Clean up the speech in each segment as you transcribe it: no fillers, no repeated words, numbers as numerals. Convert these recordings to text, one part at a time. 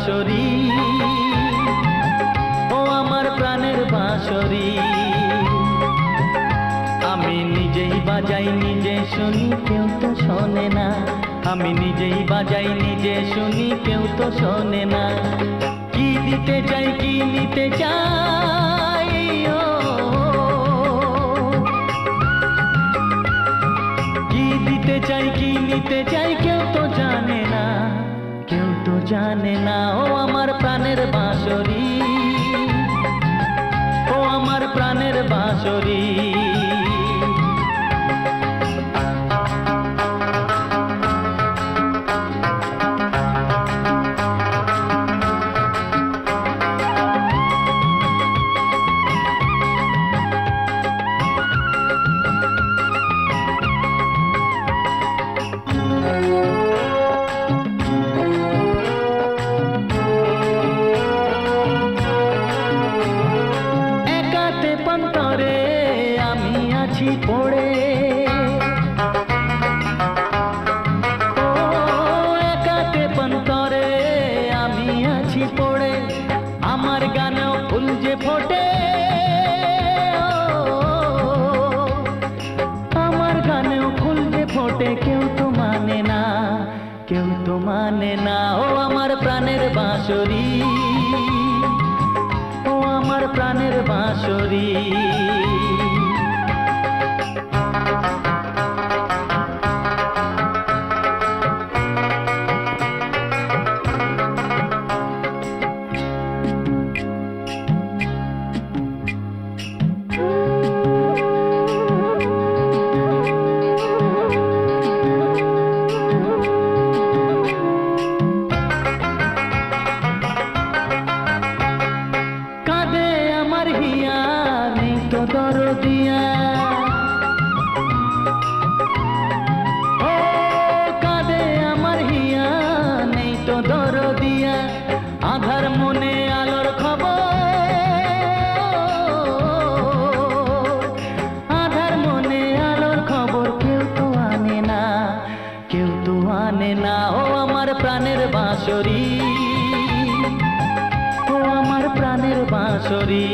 বাঁশরি, ও আমার প্রাণের বাঁশরি। আমি নিজেই বাজাই নিজে শুনি, কেউ তো শোনে না। আমি নিজেই বাজাই নিজে শুনি, কেউ তো শোনে না। কি দিতে চাই কি নিতে চাই, ও কি দিতে চাই কি নিতে চাই, কেউ তো জানে না, কেউ তো জানে না। ও আমার প্রাণের বাঁশরি, ও আমার প্রাণের বাঁশরি। পন্তরে আমি আছি পড়ে, ও একাতে পন্তরে আমি আছি পড়ে। আমার গানেও ফুল যে ফোটে, আমার গানেও ফুল যে ফোটে, কেউ তো মানে না, কেউ তো মানে না। ও আমার প্রাণের বাঁশরি, ও আমার প্রাণের বাঁশরি। কাঁদে আমার হিয়া নেই তো দরদিয়া, ও কাঁদে আমার হিয়া নেই তো দরদিয়া। আধার মনে আলোর খবর, আধার মনে আলোর খবর, কেউ তো আনে না, কেউ তো আনে না। ও আমার প্রাণের বাঁশরি, ও আমার প্রাণের বাঁশরি।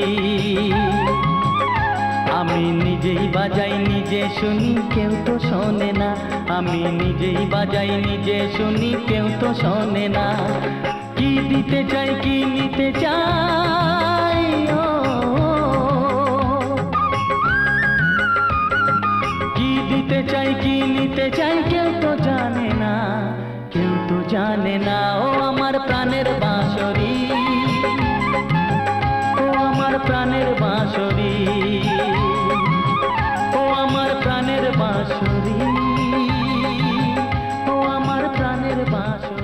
আমি নিজেই বাজাই নিজে শুনি, কেউ তো শোনে না। আমি নিজেই বাজাই নিজে শুনি, কেউ তো শোনে না। কি দিতে চাই কি নিতে চাই, ও কি দিতে চাই কি নিতে চাই, কেউ তো জানে না, কেউ তো জানে না। ও আমার প্রাণের বাঁশরি, ও আমার প্রাণের বাঁশরি, ও আমার প্রাণের বাঁশরি, ও আমার প্রাণের বাঁশরি।